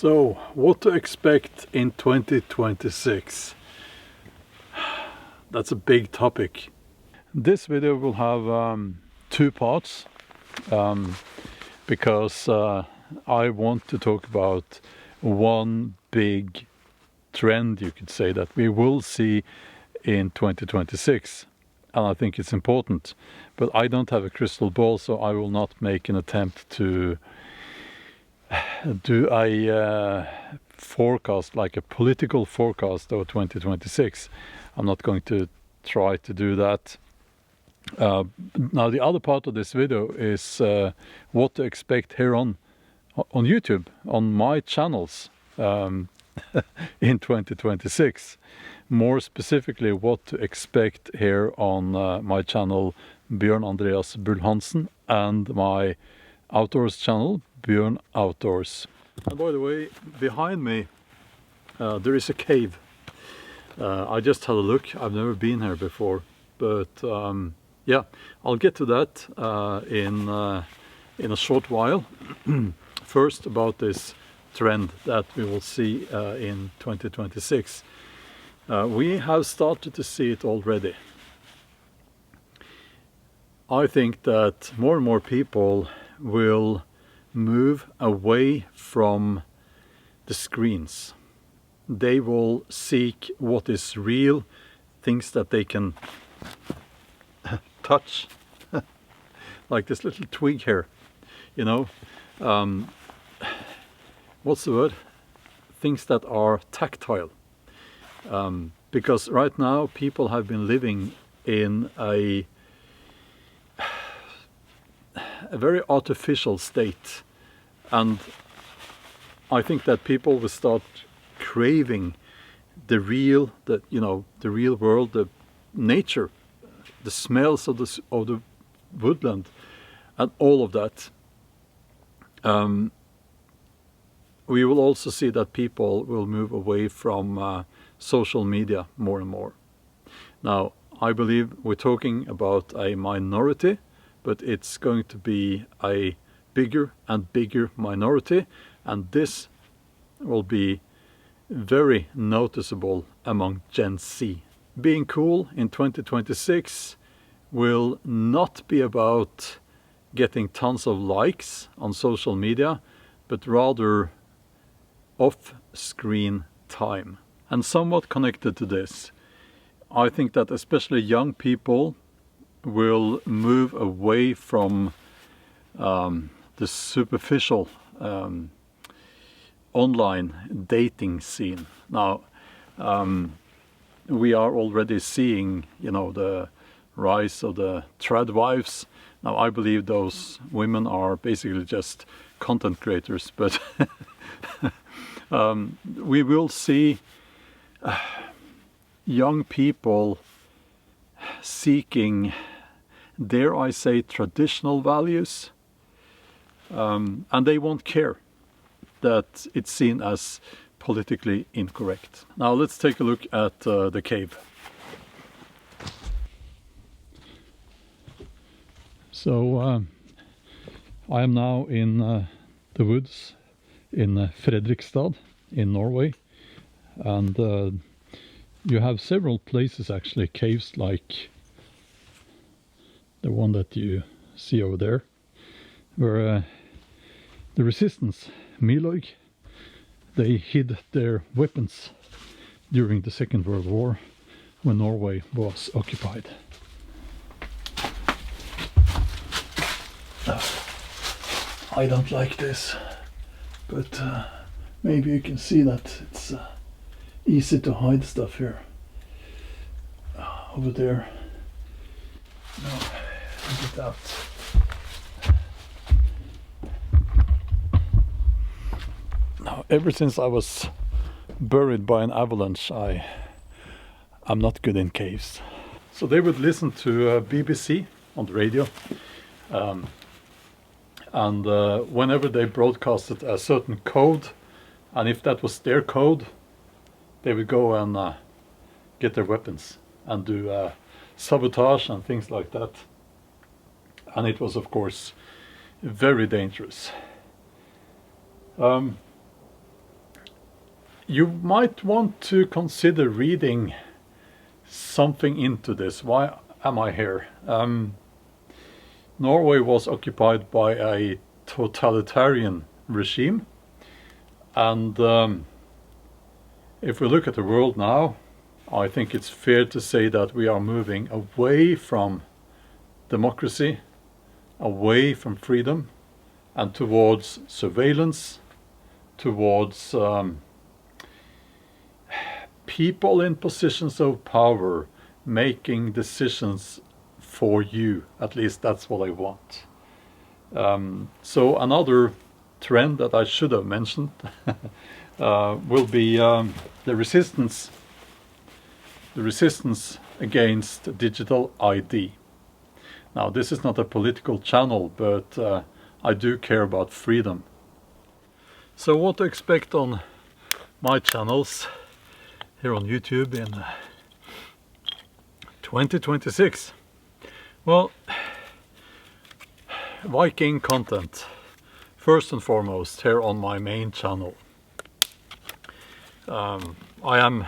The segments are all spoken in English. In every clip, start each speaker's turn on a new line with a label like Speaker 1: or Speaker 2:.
Speaker 1: So, what to expect in 2026? That's a big topic. This video will have two parts because I want to talk about one big trend, you could say, that we will see in 2026, and I think it's important, but I don't have a crystal ball, so I will not make an attempt to do a forecast, like a political forecast of 2026. I'm not going to try to do that. Now the other part of this video is what to expect here on YouTube, on my channels in 2026. More specifically, what to expect here on my channel Bjorn, Andreas, Bull-Hansen, and my outdoors channel Bjorn Outdoors. And by the way, behind me there is a cave. I just had a look. I've never been here before, but yeah, I'll get to that in a short while. First, about this trend that we will see in 2026. We have started to see it already. I think that more and more people will move away from the screens. They will seek what is real, things that they can touch, like this little twig here, you know. What's the word? Things that are tactile. Because right now people have been living in a very artificial state, and I think that people will start craving the real, the real world, the nature, the smells of the woodland, and all of that. We will also see that people will move away from social media more and more. Now, I believe we're talking about a minority, but it's going to be a bigger and bigger minority, and this will be very noticeable among Gen Z. Being cool in 2026 will not be about getting tons of likes on social media, but rather off-screen time. And somewhat connected to this, I think that especially young people will move away from the superficial online dating scene. Now, we are already seeing, the rise of the trad wives. Now, I believe those women are basically just content creators, but we will see young people seeking, dare I say, traditional values, and they won't care that it's seen as politically incorrect. Now let's take a look at the cave. So I am now in the woods in Fredrikstad in Norway, and you have several places, actually, caves like the one that you see over there, where the resistance, Milorg, they hid their weapons during the Second World War when Norway was occupied. I don't like this, but maybe you can see that it's easy to hide stuff here. Over there. No, look at that. Now, ever since I was buried by an avalanche, I'm not good in caves. So they would listen to BBC on the radio, and whenever they broadcasted a certain code, and if that was their code, they would go and get their weapons and do sabotage and things like that. And it was, of course, very dangerous. You might want to consider reading something into this. Why am I here? Norway was occupied by a totalitarian regime, and if we look at the world now, I think it's fair to say that we are moving away from democracy, away from freedom, and towards surveillance, towards people in positions of power making decisions for you. At least that's what I want. So another trend that I should have mentioned will be the resistance against digital ID. Now, this is not a political channel, but I do care about freedom. So what to expect on my channels here on YouTube in 2026? Well, Viking content, first and foremost, here on my main channel. I am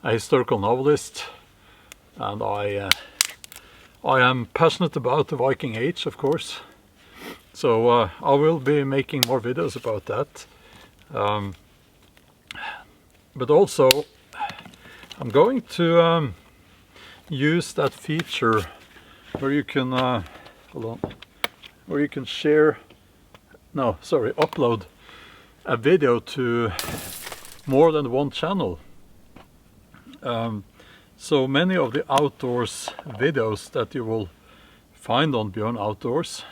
Speaker 1: a historical novelist, and I am passionate about the Viking Age, of course. So I will be making more videos about that. But also, I'm going to use that feature where you can where you can upload a video to more than one channel. So many of the outdoors videos that you will find on Bjorn Outdoors,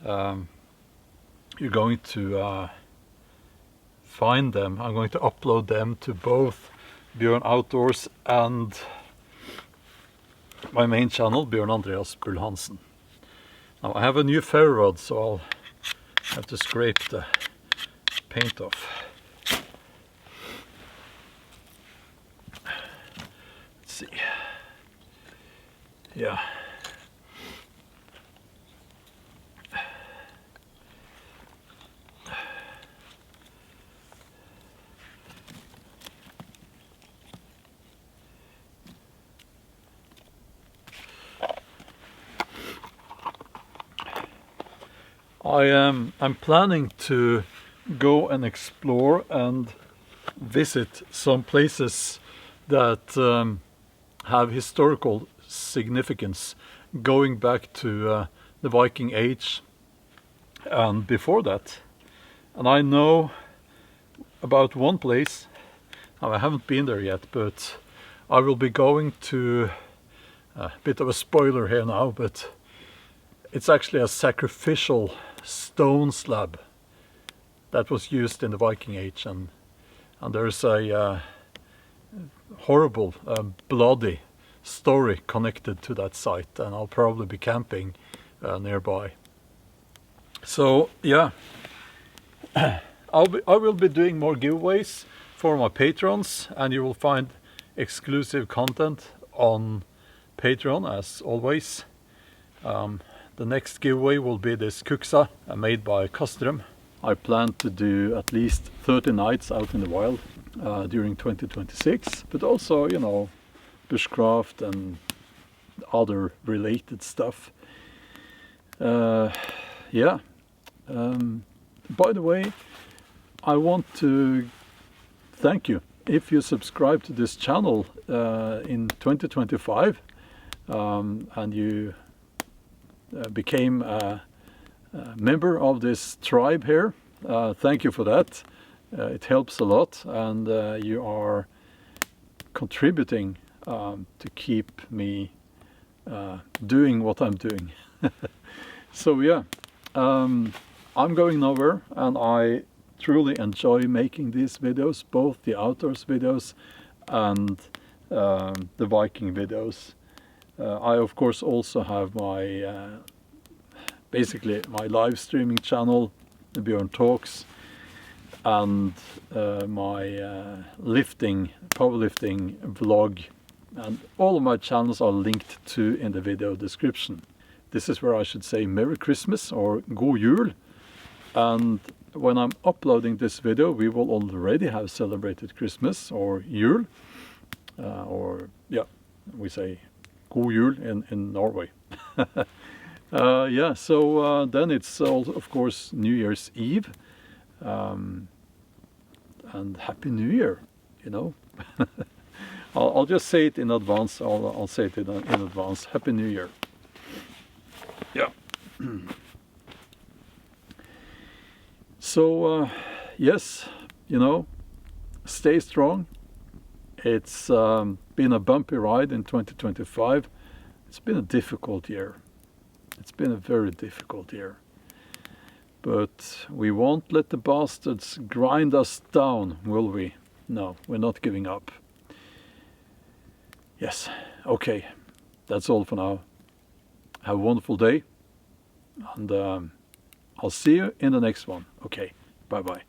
Speaker 1: you're going to find them. I'm going to upload them to both Bjorn Outdoors and my main channel, Bjorn Andreas Bull-Hansen. Now I have a new ferro rod, so I'll have to scrape the paint off. Let's see. Yeah. I'm planning to go and explore and visit some places that have historical significance going back to the Viking Age and before that. And I know about one place. Now, I haven't been there yet, but I will be going to a bit of a spoiler here now, but it's actually a sacrificial stone slab that was used in the Viking Age, and there's a horrible, bloody story connected to that site, and I'll probably be camping nearby. So yeah, I will be doing more giveaways for my patrons, and you will find exclusive content on Patreon as always. The next giveaway will be this kuksa made by Kastrøm. I plan to do at least 30 nights out in the wild during 2026, but also, you know, bushcraft and other related stuff. Yeah. By the way, I want to thank you if you subscribe to this channel in 2025 and you became a member of this tribe here. Thank you for that. It helps a lot, and you are contributing to keep me doing what I'm doing. So yeah, I'm going nowhere, and I truly enjoy making these videos, both the outdoors videos and the Viking videos. I of course also have my basically my live streaming channel, the Bjorn Talks, and my powerlifting vlog, and all of my channels are linked to in the video description. This is where I should say Merry Christmas or God Jul, and when I'm uploading this video, we will already have celebrated Christmas or Jul, or yeah, we say God Jul in Norway. Yeah, so then it's also, of course, New Year's Eve, and Happy New Year, you know. I'll just say it in advance. I'll say it in advance. Happy New Year. Yeah. So yes, you know, stay strong. It's been a bumpy ride in 2025. It's been a difficult year. It's been a very difficult year. But we won't let the bastards grind us down, will we? No, we're not giving up. Yes, okay. That's all for now. Have a wonderful day. And I'll see you in the next one. Okay, bye-bye.